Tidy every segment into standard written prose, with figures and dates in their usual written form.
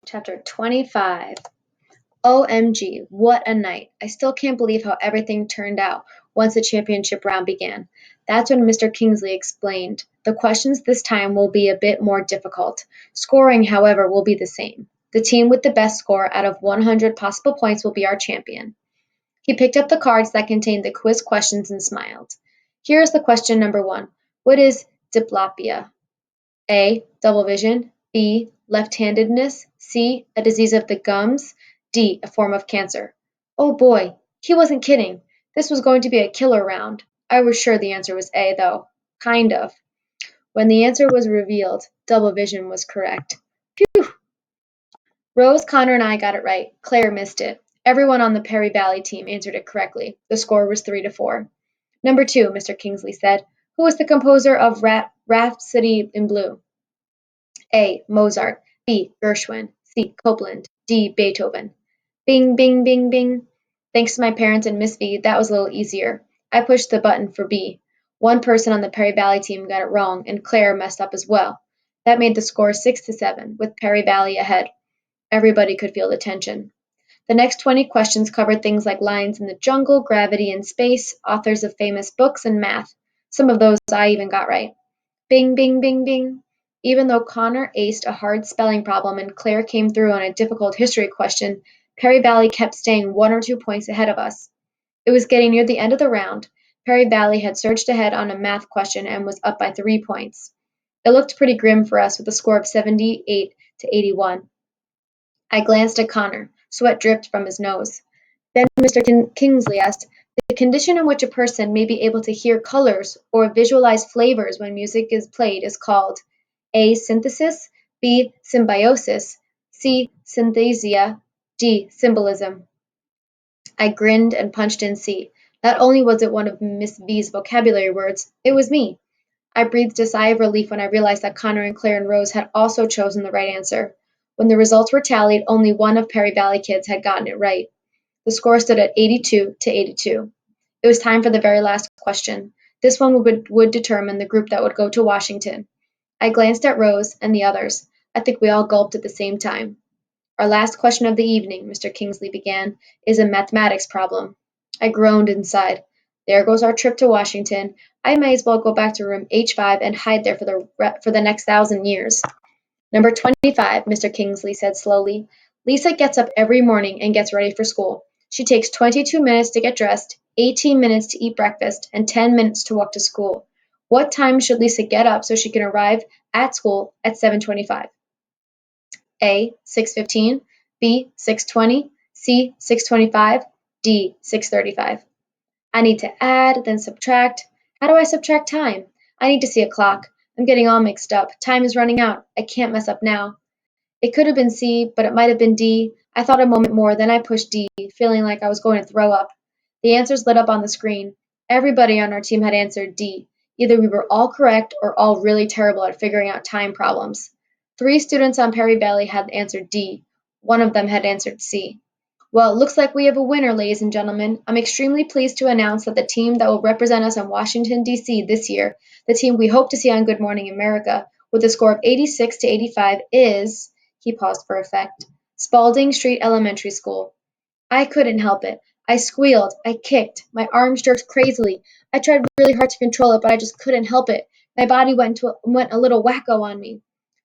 Chapter 25. OMG, what a night. I still can't believe how everything turned out once the championship round began. That's when Mr. Kingsley explained. The questions this time will be a bit more difficult. Scoring, however, will be the same. The team with the best score out of 100 possible points will be our champion. He picked up the cards that contained the quiz questions and smiled. Here is the question number 1. What is diplopia? A. Double vision. B. Left-handedness. C. A disease of the gums. D. A form of cancer. Oh boy, he wasn't kidding. This was going to be a killer round. I was sure the answer was A, though. Kind of. When the answer was revealed, double vision was correct. Phew! Rose, Connor, and I got it right. Claire missed it. Everyone on the Perry Valley team answered it correctly. The score was 3-4. Number 2, Mr. Kingsley said. Who was the composer of Rhapsody in Blue? A. Mozart. B. Gershwin. C. Copland. D. Beethoven. Bing, bing, bing, bing. Thanks to my parents and Miss V, that was a little easier. I pushed the button for B. One person on the Perry Valley team got it wrong, and Claire messed up as well. That made the score 6-7, with Perry Valley ahead. Everybody could feel the tension. The next 20 questions covered things like lions in the jungle, gravity and space, authors of famous books, and math. Some of those I even got right. Bing, bing, bing, bing. Even though Connor aced a hard spelling problem and Claire came through on a difficult history question, Perry Valley kept staying 1 or 2 points ahead of us. It was getting near the end of the round. Perry Valley had surged ahead on a math question and was up by 3 points. It looked pretty grim for us with a score of 78-81. I glanced at Connor. Sweat dripped from his nose. Then Mr. Kingsley asked, the condition in which a person may be able to hear colors or visualize flavors when music is played is called A. Synthesis, B. Symbiosis, C. Synthesia, D. Symbolism. I grinned and punched in C. Not only was it one of Miss V's vocabulary words, it was me. I breathed a sigh of relief when I realized that Connor and Claire and Rose had also chosen the right answer. When the results were tallied, only one of Perry Valley kids had gotten it right. The score stood at 82-82. It was time for the very last question. This one would determine the group that would go to Washington. I glanced at Rose and the others. I think we all gulped at the same time. Our last question of the evening, Mr. Kingsley began, is a mathematics problem. I groaned inside. There goes our trip to Washington. I may as well go back to room H5 and hide there for the next 1,000 years. Number 25, Mr. Kingsley said slowly. Lisa gets up every morning and gets ready for school. She takes 22 minutes to get dressed, 18 minutes to eat breakfast, and 10 minutes to walk to school. What time should Lisa get up so she can arrive at school at 7:25? A. 6:15, B. 6:20, C. 6:25, D. 6:35. I need to add, then subtract. How do I subtract time? I need to see a clock. I'm getting all mixed up. Time is running out. I can't mess up now. It could have been C, but it might have been D. I thought a moment more, then I pushed D, feeling like I was going to throw up. The answers lit up on the screen. Everybody on our team had answered D. Either we were all correct or all really terrible at figuring out time problems. 3 students on Perry Valley had answered D. One of them had answered C. Well, it looks like we have a winner, ladies and gentlemen. I'm extremely pleased to announce that the team that will represent us in Washington, D.C. this year, the team we hope to see on Good Morning America, with a score of 86-85 is, he paused for effect, Spalding Street Elementary School. I couldn't help it. I squealed. I kicked. My arms jerked crazily. I tried really hard to control it, but I just couldn't help it. My body went a little wacko on me.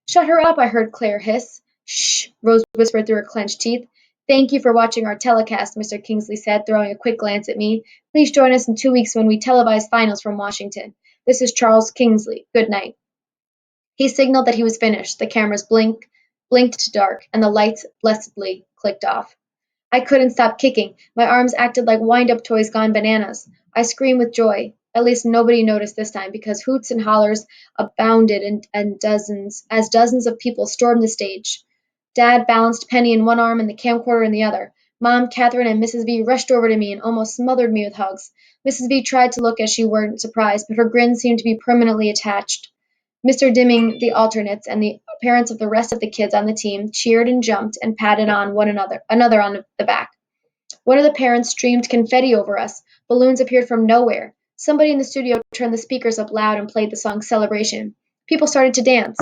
Shut her up, I heard Claire hiss. Shh, Rose whispered through her clenched teeth. Thank you for watching our telecast, Mr. Kingsley said, throwing a quick glance at me. Please join us in 2 weeks when we televise finals from Washington. This is Charles Kingsley. Good night. He signaled that he was finished. The cameras blinked to dark, and the lights blessedly clicked off. I couldn't stop kicking. My arms acted like wind-up toys gone bananas. I screamed with joy. At least nobody noticed this time, because hoots and hollers abounded and dozens of people stormed the stage. Dad balanced Penny in one arm and the camcorder in the other. Mom, Catherine, and Mrs. V rushed over to me and almost smothered me with hugs. Mrs. V tried to look as she weren't surprised, but her grin seemed to be permanently attached. Mr. Dimming, the alternates, and the parents of the rest of the kids on the team cheered and jumped and patted on another on the back. One of the parents streamed confetti over us. Balloons appeared from nowhere. Somebody in the studio turned the speakers up loud and played the song Celebration. People started to dance.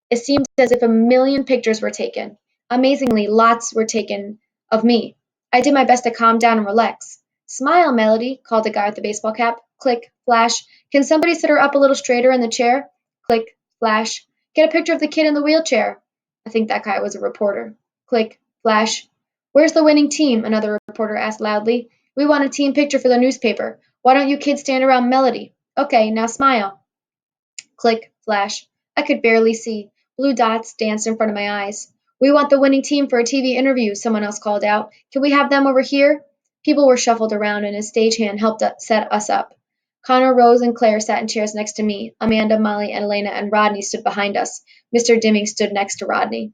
It seemed as if a million pictures were taken. Amazingly, lots were taken of me. I did my best to calm down and relax. Smile, Melody, called the guy with the baseball cap. Click, flash. Can somebody sit her up a little straighter in the chair? Click, flash. Get a picture of the kid in the wheelchair. I think that guy was a reporter. Click, flash. Where's the winning team? Another reporter asked loudly. We want a team picture for the newspaper. Why don't you kids stand around Melody? Okay, now smile. Click, flash. I could barely see. Blue dots danced in front of my eyes. We want the winning team for a TV interview, someone else called out. Can we have them over here? People were shuffled around and a stagehand helped set us up. Connor, Rose, and Claire sat in chairs next to me. Amanda, Molly, and Elena and Rodney stood behind us. Mr. Dimming stood next to Rodney.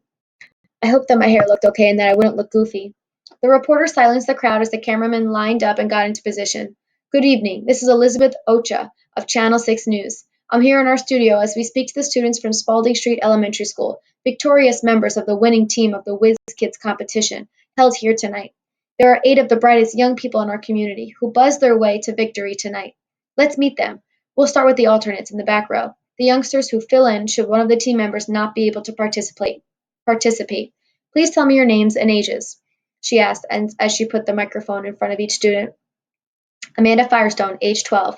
I hoped that my hair looked okay and that I wouldn't look goofy. The reporter silenced the crowd as the cameraman lined up and got into position. Good evening. This is Elizabeth Ocha of Channel 6 News. I'm here in our studio as we speak to the students from Spalding Street Elementary School, victorious members of the winning team of the Whiz Kids competition, held here tonight. There are 8 of the brightest young people in our community who buzzed their way to victory tonight. Let's meet them. We'll start with the alternates in the back row, the youngsters who fill in should one of the team members not be able to participate. Please tell me your names and ages, she asked as she put the microphone in front of each student. Amanda Firestone, age 12.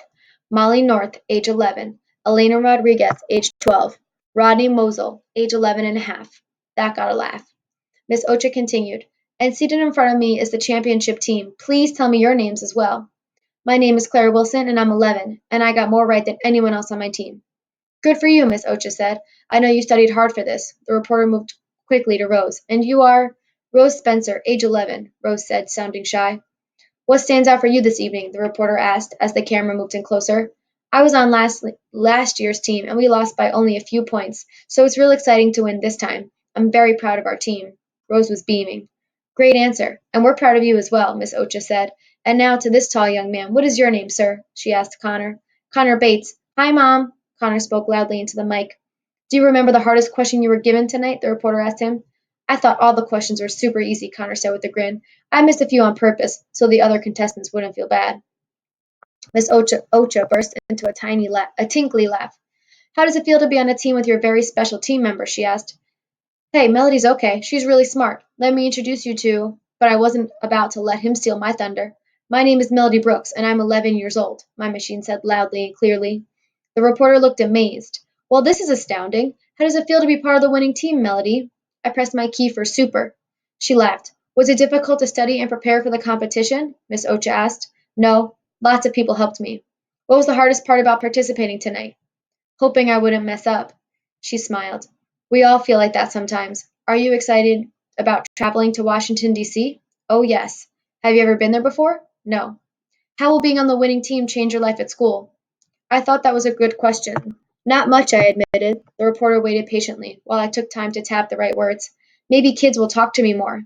Molly North, age 11. Elena Rodriguez, age 12. Rodney Mosel, age 11 and a half. That got a laugh. Miss Ocha continued, and seated in front of me is the championship team. Please tell me your names as well. My name is Claire Wilson, and I'm 11, and I got more right than anyone else on my team. Good for you, Miss Ocha said. I know you studied hard for this. The reporter moved quickly to Rose. And you are? Rose Spencer, age 11, Rose said, sounding shy. What stands out for you this evening? The reporter asked as the camera moved in closer. I was on last year's team, and we lost by only a few points, so it's real exciting to win this time. I'm very proud of our team. Rose was beaming. Great answer, and we're proud of you as well, Miss Ocha said. And now to this tall young man. What is your name, sir? She asked Connor. Connor Bates. Hi, Mom. Connor spoke loudly into the mic. Do you remember the hardest question you were given tonight? The reporter asked him. I thought all the questions were super easy, Connor said with a grin. I missed a few on purpose, so the other contestants wouldn't feel bad. Miss Ocha burst into a tinkly laugh. How does it feel to be on a team with your very special team member? She asked. Hey, Melody's okay. She's really smart. Let me introduce you to. But I wasn't about to let him steal my thunder. My name is Melody Brooks, and I'm 11 years old, my machine said loudly and clearly. The reporter looked amazed. Well, this is astounding. How does it feel to be part of the winning team, Melody? I pressed my key for super. She laughed. Was it difficult to study and prepare for the competition? Miss Ocha asked. No, lots of people helped me. What was the hardest part about participating tonight? Hoping I wouldn't mess up. She smiled. We all feel like that sometimes. Are you excited about traveling to Washington, D.C.? Oh, yes. Have you ever been there before? No. How will being on the winning team change your life at school? I thought that was a good question. Not much, I admitted. The reporter waited patiently while I took time to tap the right words. Maybe kids will talk to me more.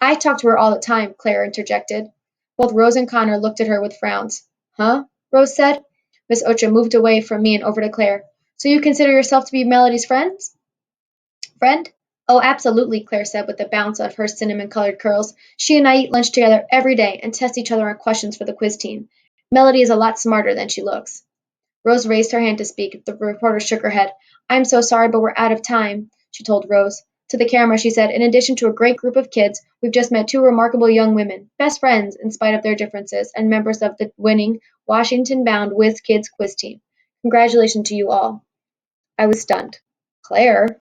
I talk to her all the time, Claire interjected. Both Rose and Connor looked at her with frowns. Huh? Rose said. Miss Ocha moved away from me and over to Claire. So you consider yourself to be Melody's friend? Oh, absolutely, Claire said with a bounce of her cinnamon-colored curls. She and I eat lunch together every day and test each other on questions for the quiz team. Melody is a lot smarter than she looks. Rose raised her hand to speak. The reporter shook her head. I'm so sorry, but we're out of time, she told Rose. To the camera, she said, in addition to a great group of kids, we've just met 2 remarkable young women, best friends in spite of their differences, and members of the winning Washington-bound Whiz Kids quiz team. Congratulations to you all. I was stunned. Claire?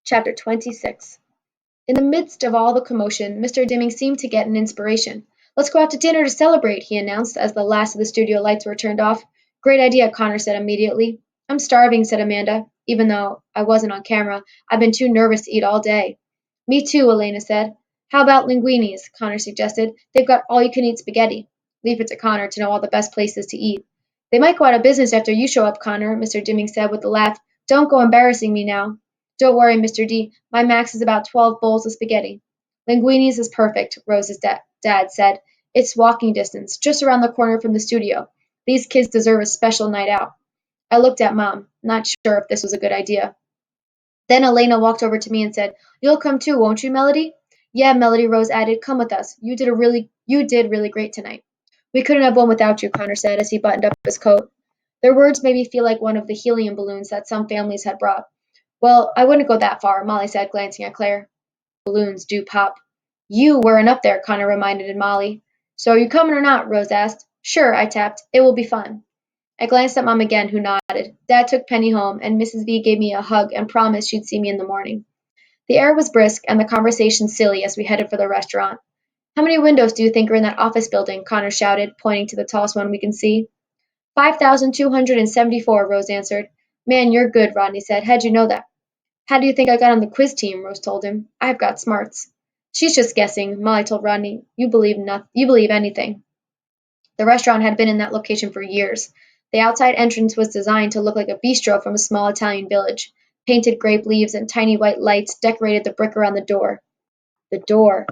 Chapter 26. In the midst of all the commotion, Mr. Dimming seemed to get an inspiration. Let's go out to dinner to celebrate, he announced as the last of the studio lights were turned off. Great idea, Connor said immediately. I'm starving, said Amanda. Even though I wasn't on camera, I've been too nervous to eat all day. Me too, Elena said. How about linguinis? Connor suggested. They've got all-you-can-eat spaghetti. Leave it to Connor to know all the best places to eat. They might go out of business after you show up, Connor, Mr. Dimming said with a laugh. Don't go embarrassing me now. Don't worry, Mr. D. My max is about 12 bowls of spaghetti. Linguini's is perfect, Rose's dad said. It's walking distance, just around the corner from the studio. These kids deserve a special night out. I looked at Mom, not sure if this was a good idea. Then Elena walked over to me and said, You'll come too, won't you, Melody? Yeah, Melody, Rose added. Come with us. You did really great tonight. We couldn't have won without you, Connor said as he buttoned up his coat. Their words made me feel like one of the helium balloons that some families had brought. Well, I wouldn't go that far, Molly said, glancing at Claire. balloons do pop. You weren't up there, Connor reminded Molly. So are you coming or not? Rose asked. Sure, I tapped. It will be fun. I glanced at Mom again, who nodded. Dad took Penny home, and Mrs. V gave me a hug and promised she'd see me in the morning. The air was brisk and the conversation silly as we headed for the restaurant. How many windows do you think are in that office building? Connor shouted, pointing to the tallest one we can see. 5,274, Rose answered. Man, you're good, Rodney said. How'd you know that? How do you think I got on the quiz team? Rose told him. I've got smarts. She's just guessing, Molly told Rodney. You believe anything. The restaurant had been in that location for years. The outside entrance was designed to look like a bistro from a small Italian village. Painted grape leaves and tiny white lights decorated the brick around the door. The door.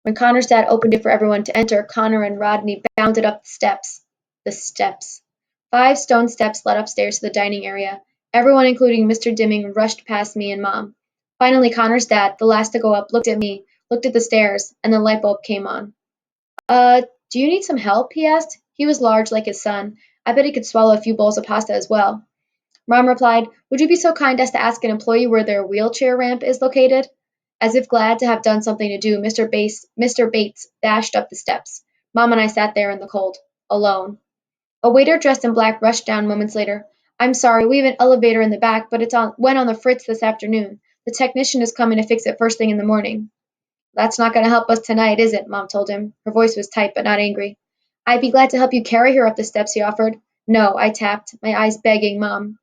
When Connor's dad opened it for everyone to enter, Connor and Rodney bounded up the steps. The steps. 5 stone steps led upstairs to the dining area. Everyone, including Mr. Dimming, rushed past me and Mom. Finally, Connor's dad, the last to go up, looked at me, looked at the stairs, and the light bulb came on. Do you need some help? He asked. He was large, like his son. I bet he could swallow a few bowls of pasta as well. Mom replied, Would you be so kind as to ask an employee where their wheelchair ramp is located? As if glad to have done something to do, Mr. Bates dashed up the steps. Mom and I sat there in the cold, alone. A waiter dressed in black rushed down moments later. I'm sorry, we have an elevator in the back, but went on the fritz this afternoon. The technician is coming to fix it first thing in the morning. That's not going to help us tonight, is it? Mom told him. Her voice was tight but not angry. I'd be glad to help you carry her up the steps, he offered. No, I tapped, my eyes begging Mom.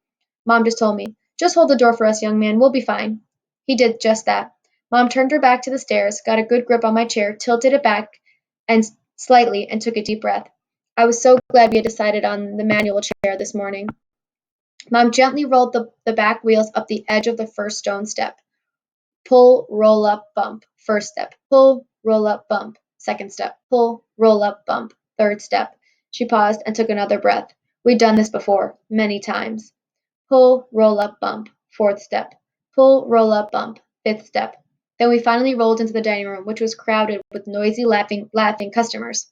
Mom just told me, Just hold the door for us, young man. We'll be fine. He did just that. Mom turned her back to the stairs, got a good grip on my chair, tilted it back and slightly, and took a deep breath. I was so glad we had decided on the manual chair this morning. Mom gently rolled the back wheels up the edge of the first stone step. Pull, roll up, bump. First step. Pull, roll up, bump. Second step. Pull, roll up, bump. Third step. She paused and took another breath. We'd done this before, many times. Pull, roll up, bump. Fourth step. Pull, roll up, bump. Fifth step. Then we finally rolled into the dining room, which was crowded with noisy, laughing customers.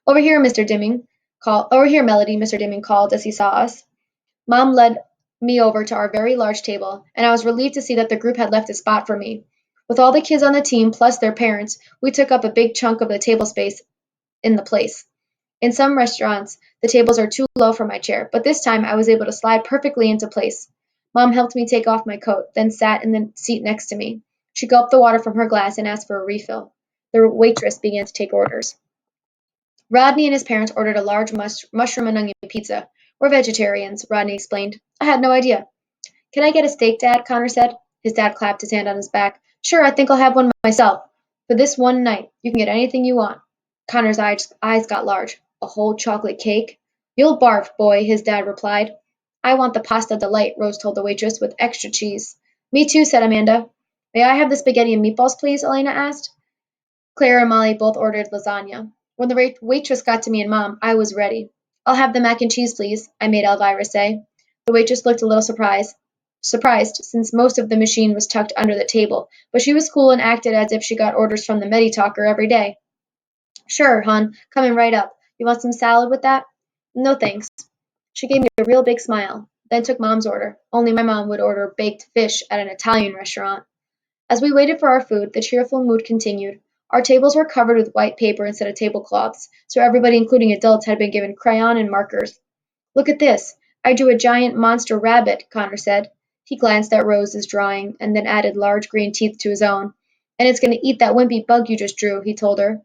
Over here, Mr. Dimming. Over here, Melody, Mr. Dimming called as he saw us. Mom led me over to our very large table, and I was relieved to see that the group had left a spot for me. With all the kids on the team, plus their parents, we took up a big chunk of the table space in the place. In some restaurants, the tables are too low for my chair, but this time I was able to slide perfectly into place. Mom helped me take off my coat, then sat in the seat next to me. She gulped the water from her glass and asked for a refill. The waitress began to take orders. Rodney and his parents ordered a large mushroom and onion pizza. We're vegetarians, Rodney explained. I had no idea. Can I get a steak, Dad? Connor said. His dad clapped his hand on his back. Sure, I think I'll have one myself. For this one night, you can get anything you want. Connor's eyes got large. A whole chocolate cake? You'll barf, boy, his dad replied. I want the pasta delight, Rose told the waitress, with extra cheese. Me too, said Amanda. May I have the spaghetti and meatballs, please? Elena asked. Claire and Molly both ordered lasagna. When the waitress got to me and Mom, I was ready. I'll have the mac and cheese, please, I made Elvira say. The waitress looked a little surprised, since most of the machine was tucked under the table, but she was cool and acted as if she got orders from the Medi-Talker every day. Sure, hon, coming right up. You want some salad with that? No, thanks. She gave me a real big smile, then took Mom's order. Only my mom would order baked fish at an Italian restaurant. As we waited for our food, the cheerful mood continued. Our tables were covered with white paper instead of tablecloths, so everybody, including adults, had been given crayon and markers. Look at this. I drew a giant monster rabbit, Connor said. He glanced at Rose's drawing and then added large green teeth to his own. And it's going to eat that wimpy bug you just drew, he told her.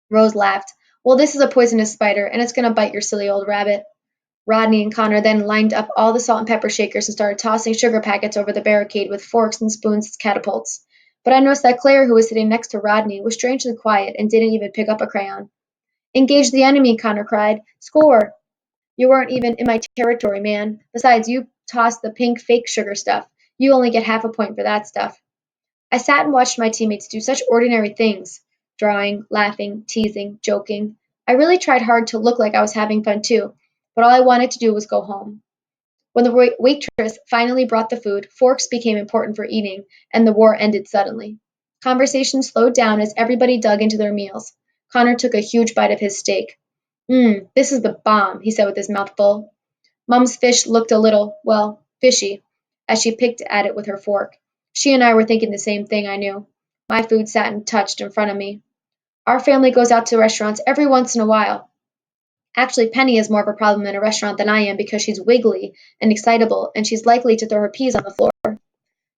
Rose laughed. Well, this is a poisonous spider, and it's going to bite your silly old rabbit. Rodney and Connor then lined up all the salt and pepper shakers and started tossing sugar packets over the barricade with forks and spoons as catapults. But I noticed that Claire, who was sitting next to Rodney, was strangely quiet and didn't even pick up a crayon. Engage the enemy, Connor cried. Score! You weren't even in my territory, man. Besides, you tossed the pink fake sugar stuff. You only get half a point for that stuff. I sat and watched my teammates do such ordinary things. Drawing, laughing, teasing, joking. I really tried hard to look like I was having fun too, but all I wanted to do was go home. When the waitress finally brought the food, forks became important for eating, and the war ended suddenly. Conversation slowed down as everybody dug into their meals. Connor took a huge bite of his steak. This is the bomb, he said with his mouth full. Mom's fish looked a little, well, fishy, as she picked at it with her fork. She and I were thinking the same thing, I knew. My food sat untouched in front of me. Our family goes out to restaurants every once in a while. Actually, Penny is more of a problem in a restaurant than I am because she's wiggly and excitable, and she's likely to throw her peas on the floor.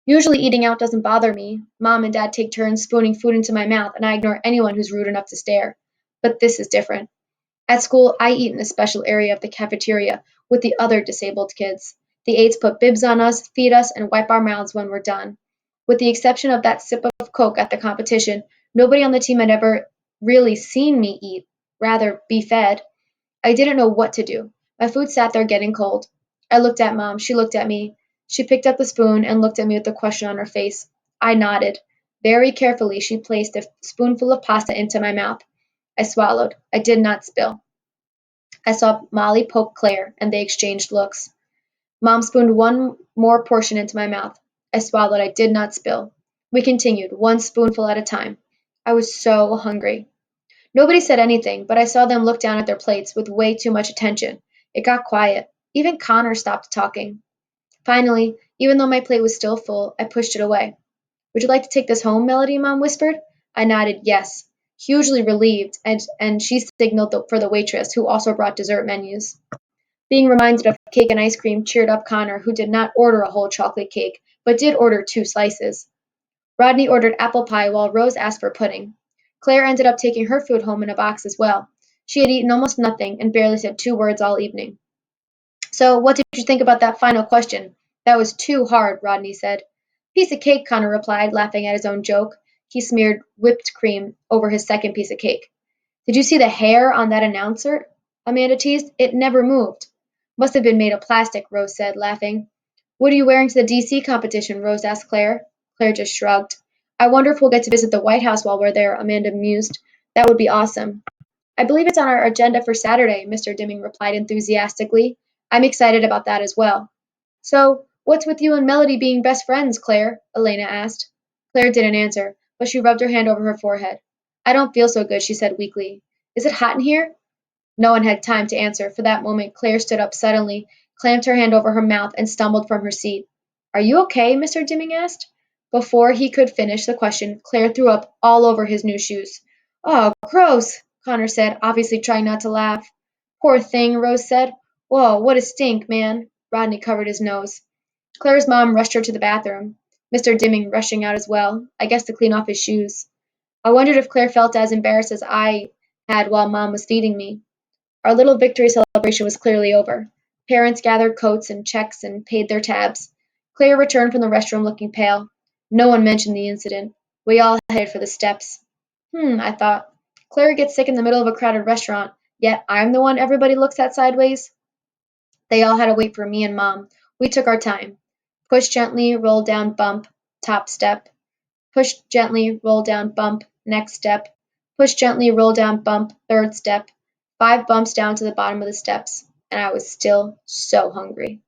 Usually eating out doesn't bother me. Mom and Dad take turns spooning food into my mouth, and I ignore anyone who's rude enough to stare. But this is different. At school, I eat in a special area of the cafeteria with the other disabled kids. The aides put bibs on us, feed us, and wipe our mouths when we're done. With the exception of that sip of Coke at the competition, nobody on the team had ever really seen me eat, rather, be fed. I didn't know what to do. My food sat there getting cold. I looked at Mom. She looked at me. She picked up the spoon and looked at me with a question on her face. I nodded. Very carefully, she placed a spoonful of pasta into my mouth. I swallowed. I did not spill. I saw Molly poke Claire, and they exchanged looks. Mom spooned one more portion into my mouth. I swallowed. I did not spill. We continued, one spoonful at a time. I was so hungry. Nobody said anything, but I saw them look down at their plates with way too much attention. It got quiet. Even Connor stopped talking. Finally, even though my plate was still full, I pushed it away. Would you like to take this home, Melody? Mom whispered. I nodded yes, hugely relieved, and she signaled for the waitress, who also brought dessert menus. Being reminded of cake and ice cream cheered up Connor, who did not order a whole chocolate cake, but did order 2 slices. Rodney ordered apple pie while Rose asked for pudding. Claire ended up taking her food home in a box as well. She had eaten almost nothing and barely said 2 words all evening. So, what did you think about that final question? That was too hard, Rodney said. Piece of cake, Connor replied, laughing at his own joke. He smeared whipped cream over his second piece of cake. Did you see the hair on that announcer? Amanda teased. It never moved. Must have been made of plastic, Rose said, laughing. What are you wearing to the DC competition? Rose asked Claire. Claire just shrugged. I wonder if we'll get to visit the White House while we're there, Amanda mused. That would be awesome. I believe it's on our agenda for Saturday, Mr. Dimming replied enthusiastically. I'm excited about that as well. So, what's with you and Melody being best friends, Claire? Elena asked. Claire didn't answer, but she rubbed her hand over her forehead. I don't feel so good, she said weakly. Is it hot in here? No one had time to answer. For that moment, Claire stood up suddenly, clamped her hand over her mouth, and stumbled from her seat. Are you okay? Mr. Dimming asked. Before he could finish the question, Claire threw up all over his new shoes. Oh, gross, Connor said, obviously trying not to laugh. Poor thing, Rose said. Whoa, what a stink, man. Rodney covered his nose. Claire's mom rushed her to the bathroom, Mr. Dimming rushing out as well, I guess to clean off his shoes. I wondered if Claire felt as embarrassed as I had while Mom was feeding me. Our little victory celebration was clearly over. Parents gathered coats and checks and paid their tabs. Claire returned from the restroom looking pale. No one mentioned the incident. We all headed for the steps. I thought. Claire gets sick in the middle of a crowded restaurant, yet I'm the one everybody looks at sideways. They all had to wait for me and Mom. We took our time. Push gently, roll down, bump, top step. Push gently, roll down, bump, next step. Push gently, roll down, bump, third step. 5 bumps down to the bottom of the steps, and I was still so hungry.